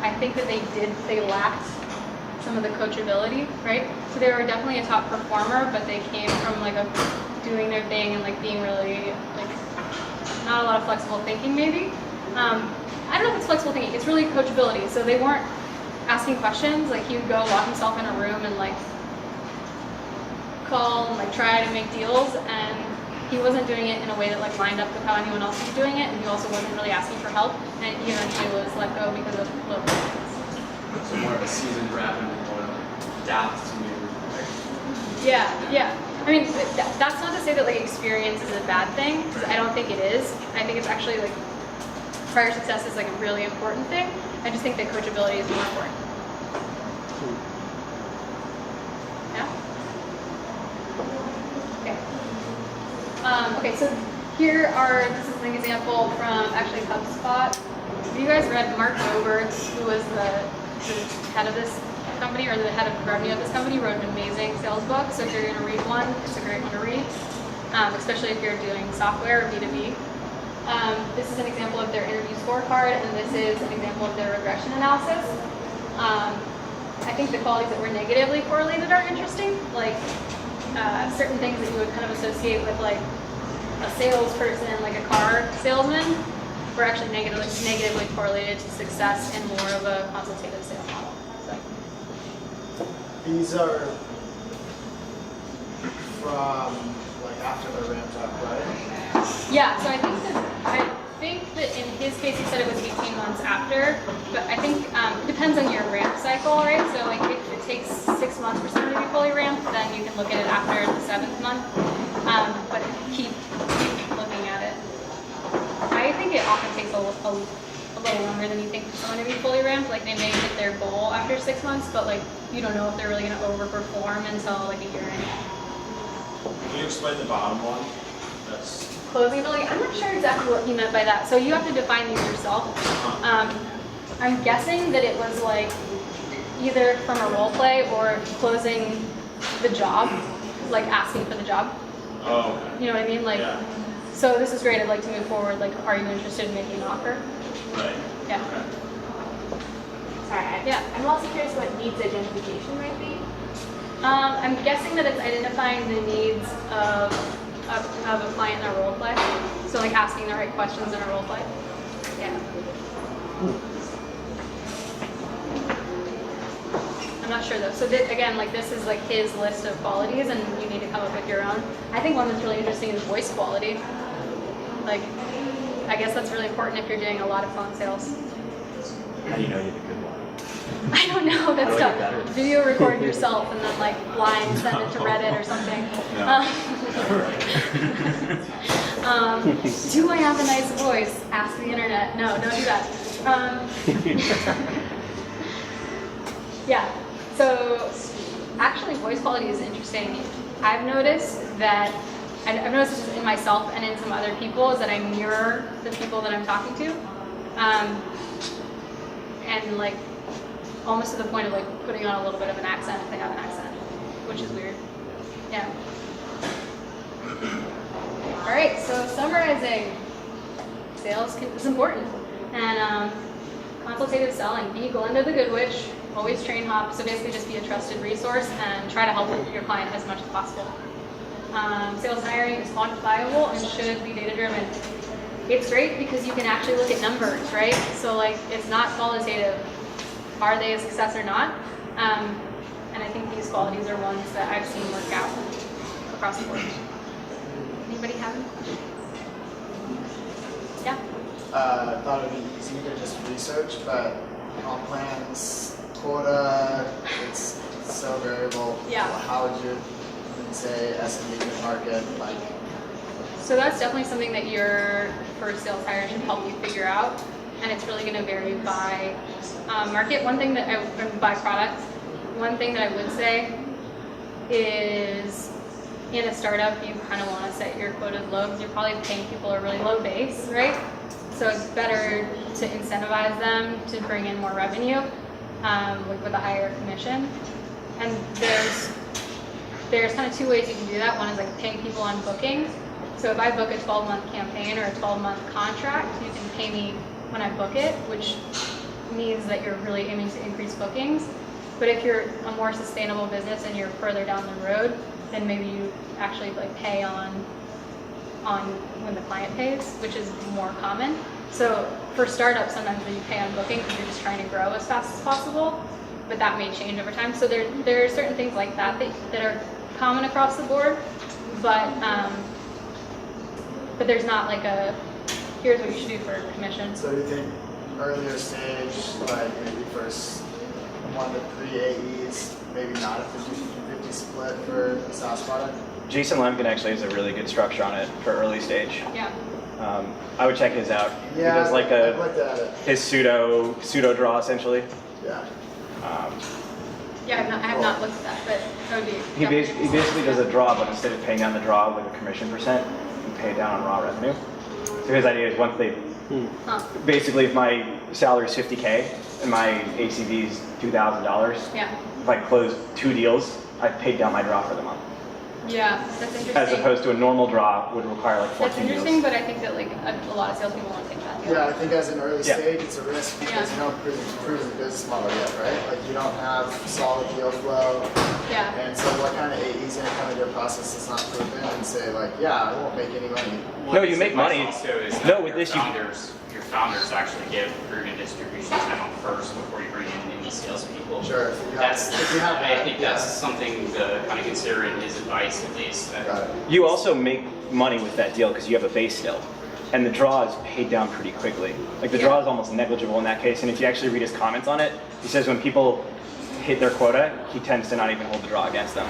I think that they lacked some of the coachability, right? So they were definitely a top performer, but they came from like doing their thing and like being really like not a lot of flexible thinking maybe. I don't know if it's flexible thinking, it's really coachability. So they weren't asking questions, like he would go lock himself in a room and like call and like try to make deals, and he wasn't doing it in a way that like lined up with how anyone else was doing it, and he also wasn't really asking for help, and he eventually was let go because of low performance. So more of a seasoned rep and more like adapt to new. Yeah. I mean, that's not to say that like experience is a bad thing, 'cause I don't think it is. I think it's actually like prior success is like a really important thing. I just think that coachability is more important. Yeah? Okay. Okay, so this is an example from actually HubSpot. Have you guys read Mark Roberts, who was the head of this company, or the head of revenue of this company, wrote an amazing sales book. So if you're going to read one, it's a great one to read, especially if you're doing software or B2B. This is an example of their interview scorecard, and this is an example of their regression analysis. I think the qualities that were negatively correlated are interesting, like certain things that you would kind of associate with like a salesperson, like a car salesman, were actually negatively correlated to success in more of a consultative sales model. So. These are from like after they're ramped up, right? Yeah, so I think that in his case he said it was 18 months after, but I think it depends on your ramp cycle, right? So like if it takes 6 months for someone to be fully ramped, then you can can look at it after the 7th month, but keep looking at it. I think it often takes a little longer than you think for someone to be fully ramped. Like they may hit their goal after 6 months, but like you don't know if they're really going to overperform until like a year in. Can you explain the bottom one? That's Closing ability. I'm not sure exactly what he meant by that. So you have to define these yourself. I'm guessing that it was like either from a role play or closing the job, like asking for the job. oh, okay. You know what I mean? Like, Yeah. so this is great. I'd like to move forward. Like, are you interested in making an offer? Right. Yeah. Okay. Sorry, Yeah. I'm also curious what needs identification might be. I'm guessing that it's identifying the needs of a client in a role play. So like asking the right questions in a role play. Yeah. I'm not sure though. So again, like this is like his list of qualities, and you need to come up with your own. I think one that's really interesting is voice quality. Like, I guess that's really important if you're doing a lot of phone sales. How do you know you're the good one? I don't know. That's How do I get better? tough. Video record yourself and then like blind send it to Reddit or something. Do I have a nice voice? Ask the internet. No, don't do that. Yeah. So actually, voice quality is interesting. I've noticed that. I've noticed this in myself and in some other people is that I mirror the people that I'm talking to, and like almost to the point of like putting on a little bit of an accent if they have an accent, which is weird. Yeah. All right. So summarizing, sales is important, and consultative selling. Be Glenda the Good Witch. Always train hop. So basically, just be a trusted resource and try to help your client as much as possible. Sales hiring is quantifiable and should be data-driven. It's great because you can actually look at numbers, right? So like, it's not qualitative. Are they a success or not? And I think these qualities are ones that I've seen work out across the board. Anybody have any questions? Yeah? I thought it'd be easy to just research, but comp plans, quota, it's so variable. Yeah. How would you say SMB mid-market, like? So that's definitely something that your first sales hire should help you figure out, and it's really going to vary by market. One thing that by product. One thing that I would say is in a startup, you kind of want to set your quotas low because you're probably paying people a really low base, right? So it's better to incentivize them to bring in more revenue with a higher commission. And there's kind of two ways you can do that. One is like paying people on bookings. So if I book a 12-month campaign or a 12-month contract, you can pay me when I book it, which means that you're really aiming to increase bookings. But if you're a more sustainable business and you're further down the road, then maybe you actually like pay on when the client pays, which is more common. So for startups, sometimes you pay on booking because you're just trying to grow as fast as possible, but that may change over time. So there are certain things like that are common across the board, but there's not like a here's what you should do for commission. So do you think earlier stage, like maybe first 1 to 3 AEs, maybe not a 50-50 split for a SaaS product? Jason Lemkin actually has a really good structure on it for early stage. Yeah. I would check his out. Yeah, He does like I've looked at it. his pseudo draw essentially. Yeah. Yeah, I have not looked at that, but that would be. He basically does a draw, but instead of paying down the draw with a commission percent, you pay it down on raw revenue. So his idea is once they, basically if my salary is $50K and my ACV is $2,000, Yeah. if I close 2 deals, I've paid down my draw for the month. Yeah, that's interesting. As opposed to a normal draw would require like 14 That's interesting, deals. but I think that like a lot of salespeople won't take that. Yeah, I think as an early Yeah. stage, it's a risk because you don't prove the business model yet, right? Like you don't have solid deal flow. Yeah. And so what kind of AE's gonna come into your process that's not proven and say like, yeah, I won't make any money. No, you make money. Also is that No, with your this you- founders actually give proven distribution channel first before you bring in any salespeople. Sure. If you That's, have, if you have I that, think that's something to kind of consider in his advice at least. That Got it. You also make money with that deal because you have a base still. And the draw is paid down pretty quickly. Like the draw is almost negligible in that case. And if you actually read his comments on it, he says when people hit their quota, he tends to not even hold the draw against them.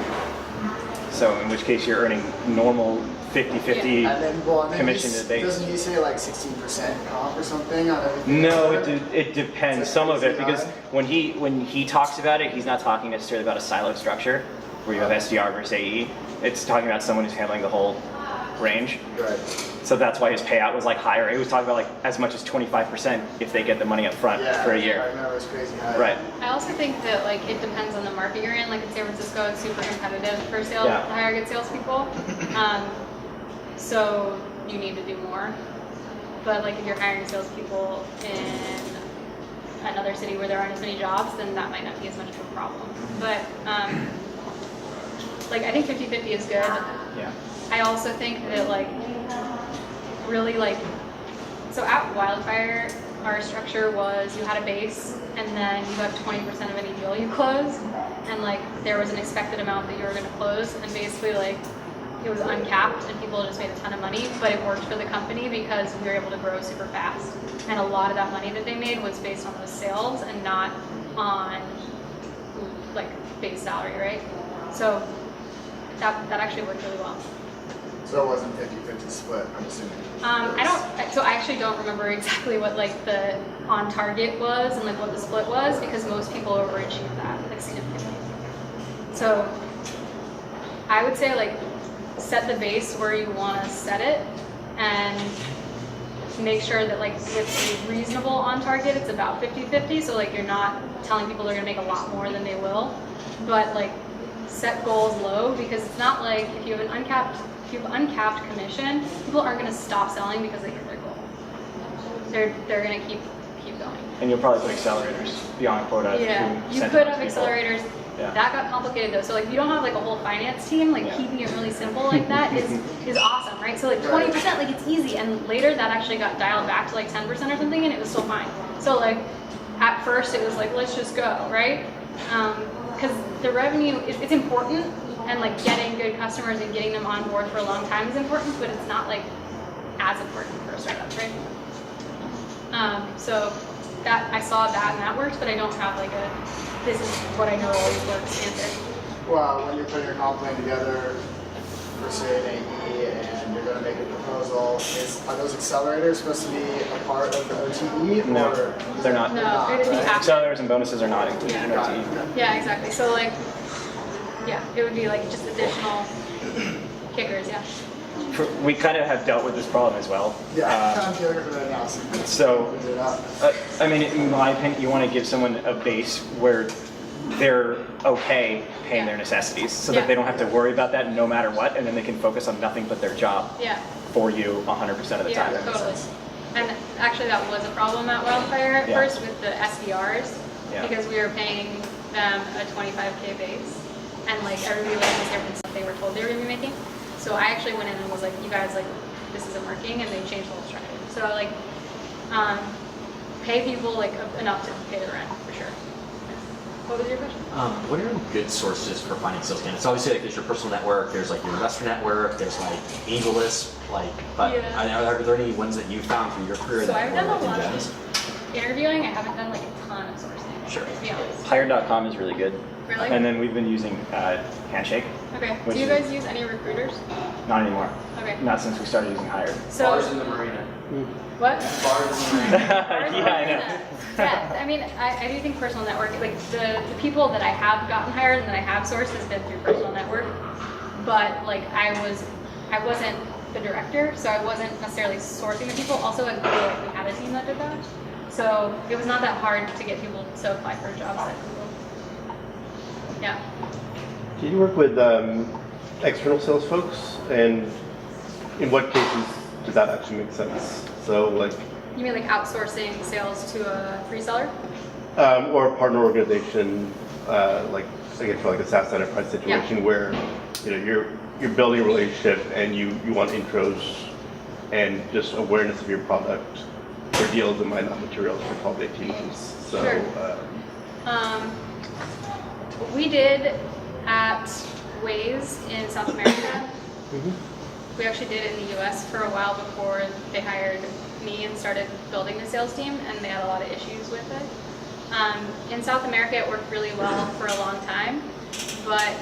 So in which case you're earning normal 50-50 And then commission to the base. doesn't he say like 16% comp or something on everything? No, it depends. It's Some of it, crazy because high. when he talks about it, he's not talking necessarily about a silo structure where you have SDR versus AE. It's talking about someone who's handling the whole range. Right. So that's why his payout was like higher. He was talking about like as much as 25% if they get the money up front Yeah, for a I year. remember it's crazy high. Right. I also think that like it depends on the market you're in. Like in San Francisco, it's super competitive for sales Yeah. to hire good salespeople. So you need to do more. But like if you're hiring salespeople in another city where there aren't as many jobs, then that might not be as much of a problem. But like I think 50-50 is good. Yeah. I also think that like really like so at Wildfire our structure was you had a base and then you got 20% of any deal you closed, and like there was an expected amount that you were going to close, and basically like it was uncapped and people just made a ton of money, but it worked for the company because we were able to grow super fast, and a lot of that money that they made was based on those sales and not on like base salary, right? So that actually worked really well. So it wasn't 50-50 split, I'm assuming. I actually don't remember exactly what like the on target was and like what the split was, because most people overachieved that like significantly. So I would say like set the base where you want to set it and make sure that like with a reasonable on target it's about 50-50, so like you're not telling people they're going to make a lot more than they will, but like set goals low, because it's not like if you have uncapped commission, people aren't going to stop selling because they hit their goal. They're going to keep going. And you'll probably put accelerators beyond quota. Yeah, to you incentivize could have people. accelerators. Yeah. That got complicated though. So like if you don't have like a whole finance team, like Yeah. keeping it really simple like that is awesome, right? So like 20%, like it's easy, and later that actually got dialed back to like 10% or something, and it was still fine. So like at first it was like let's just go, right? Because the revenue it's important, and like getting good customers and getting them on board for a long time is important, but it's not like as important for a startup, right? So that I saw that and that works, but I don't have like a this is what I know always works answer. Well, when you're putting your comp plan together for say an AE and you're going to make a proposal, are those accelerators supposed to be a part of the OTE? No, or they're not. No, it'd be after. Accelerators and bonuses are not included in OTE. Yeah, exactly. So like, yeah, it would be like just additional kickers, yeah. We kind of have dealt with this problem as well. Yeah, I'm dealing with it now. So So, figure it out. I mean, in my opinion, you want to give someone a base where they're okay paying their necessities, so Yeah. that they don't have to worry about that no matter what, and then they can focus on nothing but their job Yeah, for you 100% of the yeah, time. totally. And actually that was a problem at Wildfire at Yeah. first with the SDRs, Yeah. because we were paying them a 25K base, and like everybody like was different stuff they were told they were gonna be making. So I actually went in and was like, you guys, like, this isn't working, and they changed the whole structure. So like, pay people like enough to pay the rent for sure. What was your question? What are good sources for finding sales candidates? Obviously, like there's your personal network, there's like your investor network, there's like AngelList, like. But Yeah. are there any ones that you found through your career So that I've done were a lot like of gems? interviewing. I haven't done like a ton of sourcing. Sure. To be honest. Hired.com is really good. Really? And then we've been using Handshake. Okay. Which Do you is- guys use any recruiters? Not anymore. Okay. Not since we started using Hired. So Bars in the marina. what? Bars in the marina. Yeah, I know. Yeah, I mean, I do think personal network, like the people that I have gotten hired and that I have sourced has been through personal network, but like I wasn't the director, so I wasn't necessarily sourcing the people. Also, at Google, like, we had a team that did that, so it was not that hard to get people to apply for jobs at Google. Yeah. Do you work with external sales folks, and in what cases does that actually make sense? So like, You mean like outsourcing sales to a reseller? or a partner organization, like again for like a SaaS enterprise situation where you're building a relationship and you want intros and just awareness of your product for deals that might not materials for 12 to 18 months. So Sure. We did at Waze in South America. We actually did it in the US for a while before they hired me and started building the sales team, and they had a lot of issues with it. In South America, it worked really well for a long time, but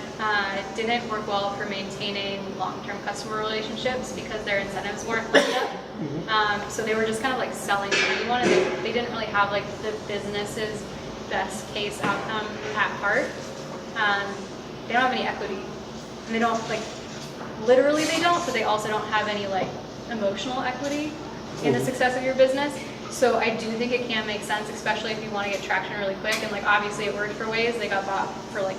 it didn't work well for maintaining long-term customer relationships because their incentives weren't lined up. So they were just kind of like selling to anyone, and they didn't really have like the business's best case outcome at heart. They don't have any equity, and they don't like literally they don't, but they also don't have any like emotional equity in the success of your business. So I do think it can make sense, especially if you want to get traction really quick. And like obviously it worked for Waze. They got bought for like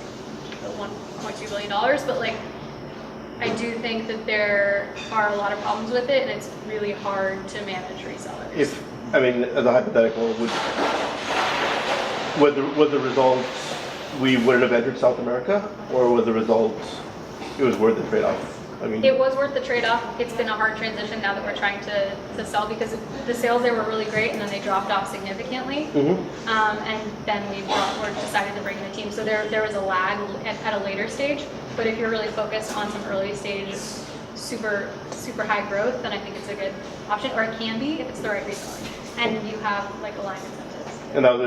$1.2 billion, but like I do think that there are a lot of problems with it, and it's really hard to manage resellers. If, I mean, as a hypothetical, was the result we wouldn't have entered South America, or was the result it was worth the trade-off? I mean, it was worth the trade-off. It's been a hard transition now that we're trying to sell, because the sales there were really great and then they dropped off significantly. And then we decided to bring in a team. So there was a lag at a later stage. But if you're really focused on some early stage, super high growth, then I think it's a good option, or it can be if it's the right reseller and you have like aligned incentives. and that was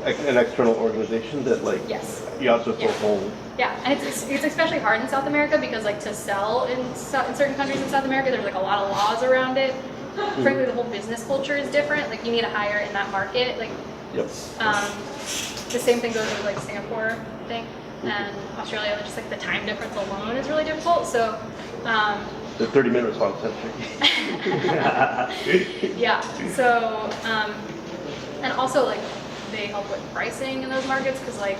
an external organization that like Yes. you also feel whole. Yeah, and it's especially hard in South America because like to sell in certain countries in South America, there's like a lot of laws around it. Frankly, the whole business culture is different. Like you need to hire in that market. Like, the same thing goes with like Singapore, I think, and Australia. Just like the time difference alone is really difficult. So. The 30-minute response time. Yeah. So, and also like they help with pricing in those markets because like.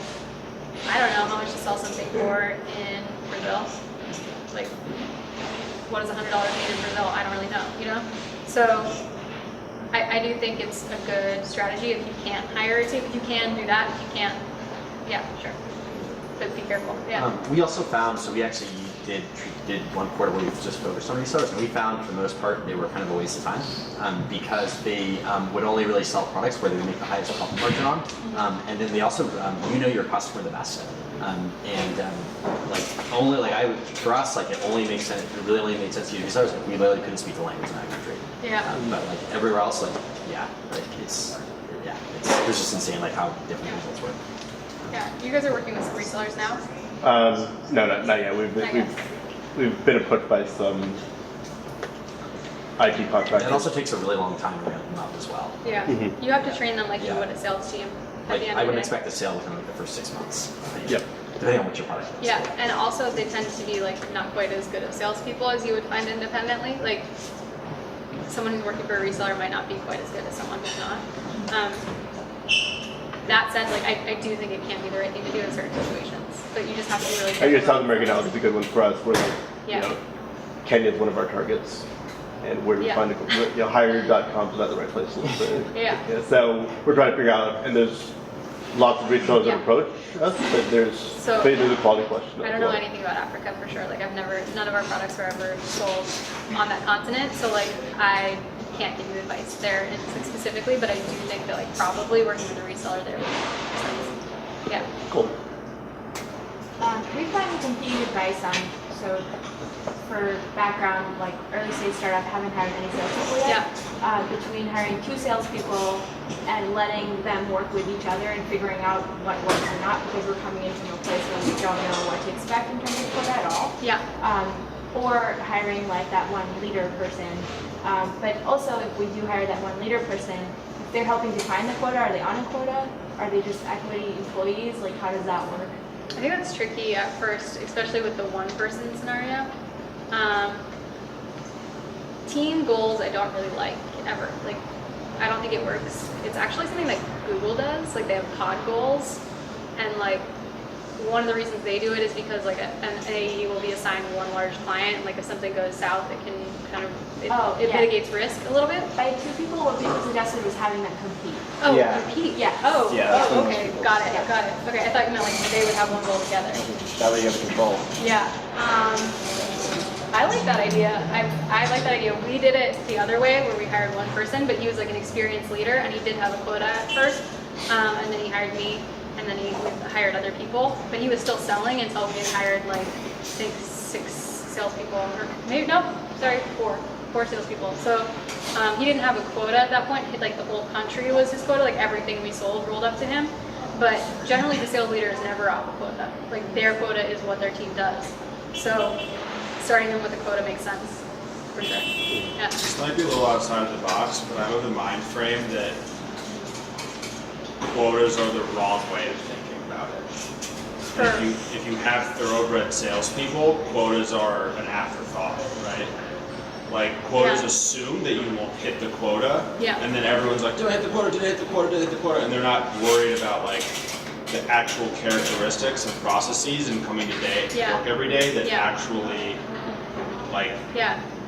I don't know how much to sell something for in Brazil. Like, what is $100 made in Brazil? I don't really know, you know? So, I do think it's a good strategy if you can't hire a team. If you can do that, if you can't, yeah, sure. But be careful, yeah. We also found, so we actually did one quarter where we just focused on resellers, and we found for the most part they were kind of a waste of time because they would only really sell products where they would make the highest profit margin on, and then they also you know your customer the best, for us like it really only made sense to use resellers if we literally couldn't speak the language in that country. Yeah. But like everywhere else, it's just insane like how different results work. Yeah, you guys are working with some resellers now? No, not yet. We've been approached by some IT contractors. It also takes a really long time to ramp them up as well. Yeah, you have to train them like you would a sales team. Like, I wouldn't expect a sale within like the first 6 months. Yep. Depending on what your product is. Yeah, and also they tend to be like not quite as good of salespeople as you would find independently. Like someone who's working for a reseller might not be quite as good as someone who's not. That said, like I do think it can be the right thing to do in certain situations, but you just have to be really careful. I guess South American now is a good one for us. We're like, Yeah. you know, Kenya's one of our targets, and where do we find hire.com is not the right place to look for it. Yeah. So we're trying to figure out, and there's lots of resellers that approach us, but there's a quality question. I don't know anything about Africa for sure. Like none of our products were ever sold on that continent, so like I can't give you advice there specifically, but I do think that like probably working with a reseller there would make sense. Yeah. Cool. We've gotten competing advice on, so for background, like early stage startup, haven't hired any salespeople yet. Between hiring 2 salespeople and letting them work with each other and figuring out what works or not, because we're coming into a place where we don't know what to expect in terms of quota at all. Yeah. Or hiring like that one leader person. But also if we do hire that one leader person, if they're helping define the quota, are they on a quota? Are they just equity employees? Like how does that work? I think that's tricky at first, especially with the one-person scenario. Team goals I don't really like ever. Like, I don't think it works. It's actually something that Google does. Like, they have pod goals, and like one of the reasons they do it is because like an AE will be assigned one large client, and like if something goes south, it can kind of mitigates risk a little bit. By 2 people, what people suggested was having them compete. Oh, compete. Yeah. Oh, Yeah, oh, okay, got it. Okay, I thought you meant like they would have one goal together. That way you have control. Yeah. I like that idea. I like that idea. We did it the other way where we hired one person, but he was like an experienced leader and he did have a quota at first. And then he hired me and then he hired other people, but he was still selling until we had hired like six salespeople, or maybe, no, sorry, four salespeople. So he didn't have a quota at that point. Like the whole country was his quota, like everything we sold rolled up to him. but generally the sales leader is never off a quota. Like their quota is what their team does. So starting them with a quota makes sense, for sure. Yeah. This might be a little outside of the box, but I'm of the mind frame that quotas are the wrong way of thinking about it. If you have thoroughbred salespeople, quotas are an afterthought, right? Like quotas assume that you won't hit the quota, and then everyone's like, did I hit the quota? Did I hit the quota? Did I hit the quota? And they're not worried about like the actual characteristics and processes and coming to work every day that actually like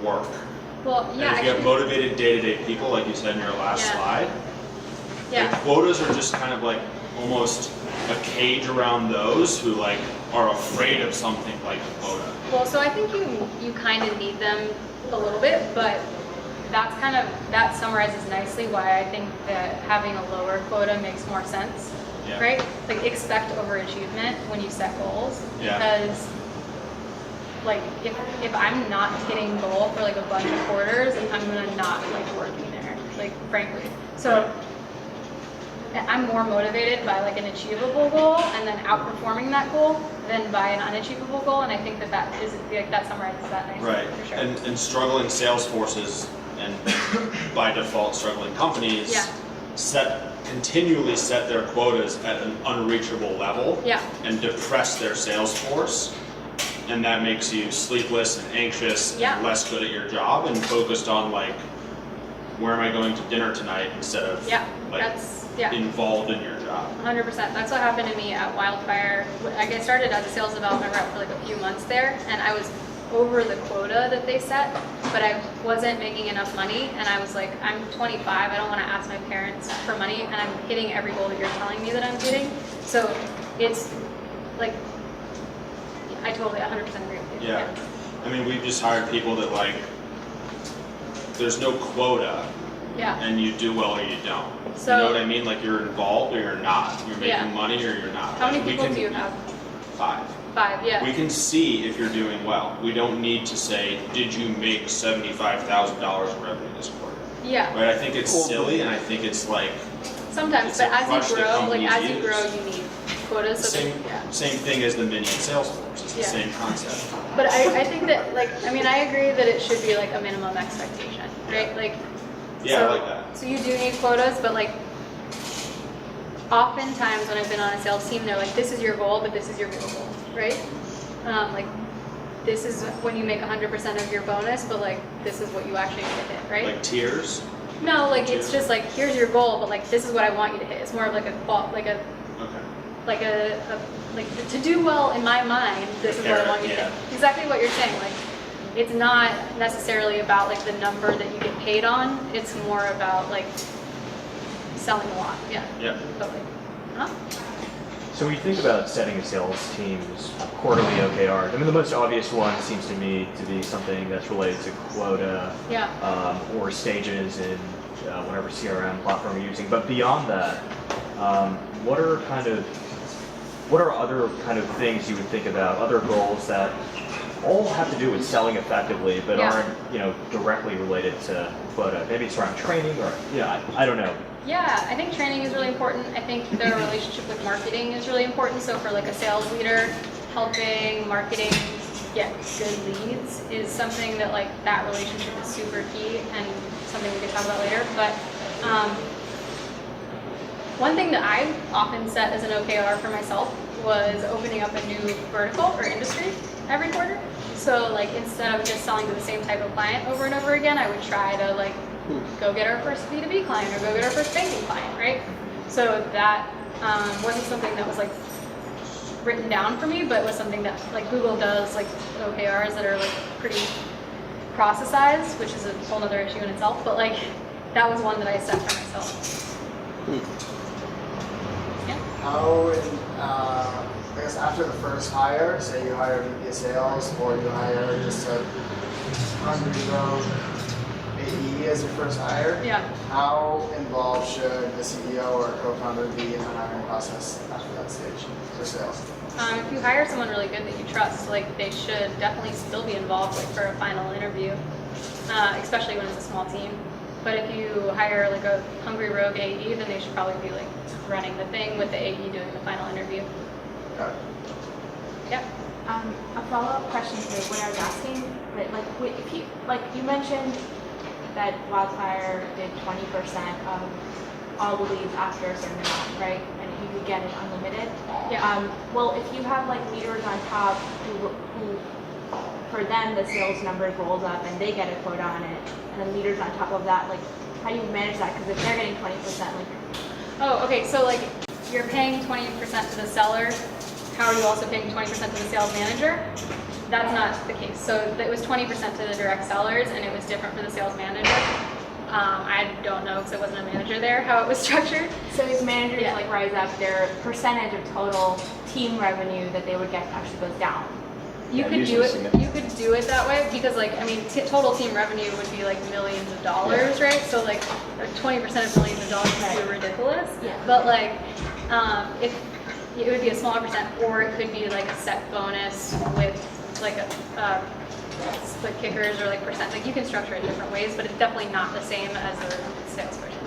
work. Well, And if you have motivated day-to-day people, like you said in your last slide, the quotas are just kind of like almost a cage around those who like are afraid of something like a quota. Well, so I think you kind of need them a little bit, but that summarizes nicely why I think that having a lower quota makes more sense, right? Like expect overachievement when you set goals, because like if I'm not hitting goal for like a bunch of quarters, I'm gonna not like working there, like frankly. So I'm more motivated by like an achievable goal and then outperforming that goal than by an unachievable goal, and I think that is like that summarizes that nicely. Right. For sure. And struggling sales forces and by default struggling companies continually set their quotas at an unreachable level and depress their sales force, and that makes you sleepless and anxious and less good at your job and focused on like, where am I going to dinner tonight instead of involved in your job. 100%. That's what happened to me at Wildfire. Like I started as a sales development rep for like a few months there, and I was over the quota that they set, but I wasn't making enough money, and I was like, I'm 25, I don't want to ask my parents for money, and I'm hitting every goal that you're telling me that I'm hitting. So it's like, I totally 100% agree with you. Yeah. I mean, we've just hired people that like, there's no quota. And you do well or you don't. So, you know what I mean? Like you're involved or you're not. You're making money or you're not. How many people do you have? 5. 5, yeah. We can see if you're doing well. We don't need to say, did you make $75,000 in revenue this quarter? Yeah. Right? I think it's silly, and I think it's like sometimes, but as you grow, you need quotas. Same thing as the minion sales force. It's the same concept. But I think that I agree that it should be like a minimum expectation, right? Like. Yeah, I like that. So you do need quotas, but like oftentimes when I've been on a sales team, they're like, this is your goal, but this is your real goal, right? Like this is when you make 100% of your bonus, but like this is what you actually need to hit, right? Like tiers? No, like it's just like, here's your goal, but like this is what I want you to hit. It's more of like like to do well in my mind, this is what I want you to hit. Exactly what you're saying, like. It's not necessarily about like the number that you get paid on. It's more about like selling a lot. Yeah. Totally. So when you think about setting a sales team's quarterly OKR, I mean the most obvious one seems to me to be something that's related to quota or stages in whatever CRM platform you're using. But beyond that, what are other kind of things you would think about, other goals that all have to do with selling effectively, but aren't directly related to quota? Maybe it's around training, or I don't know. Yeah, I think training is really important. I think the relationship with marketing is really important. So for like a sales leader, helping marketing get good leads is something that like that relationship is super key and something we can talk about later. But one thing that I often set as an OKR for myself was opening up a new vertical or industry every quarter. So like instead of just selling to the same type of client over and over again, I would try to like go get our first B2B client or go get our first banking client, right? So that wasn't something that was like written down for me, but it was something that like Google does, like OKRs that are like pretty processized, which is a whole other issue in itself, but like that was one that I set for myself. How I guess after the first hire, say you hire VP of sales or you hire just a undergrowth AE as your first hire, how involved should the CEO or co-founder be in the hiring process after that stage for sales? If you hire someone really good that you trust, like they should definitely still be involved like for a final interview, especially when it's a small team. But if you hire like a hungry rogue AE, then they should probably be like running the thing with the AE doing the final interview. Okay. Yep. A follow-up question to what I was asking, but like if you you mentioned that Wildfire did 20% of all the leads after a certain amount, right? And you could get it unlimited. Yeah. Well, if you have like leaders on top who for them the sales numbers rolls up and they get a quota on it, and then leaders on top of that, like how do you manage that? Because if they're getting 20%, like Oh, okay. So like you're paying 20% to the seller. How are you also paying 20% to the sales manager? That's not the case. So it was 20% to the direct sellers, and it was different for the sales manager. I don't know because I wasn't a manager there how it was structured. so if managers like rise up, their percentage of total team revenue that they would get actually goes down. You could do it. You could do it that way because, like, I mean, total team revenue would be like millions of dollars, right? So like, 20% of millions of dollars would be ridiculous. Yeah. But like, if it would be a smaller percent, or it could be like a set bonus with like a split kickers or like percent. Like you can structure it different ways, but it's definitely not the same as a salesperson.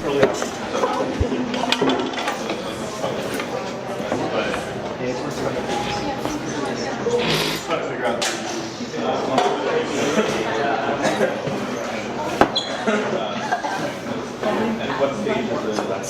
Early on.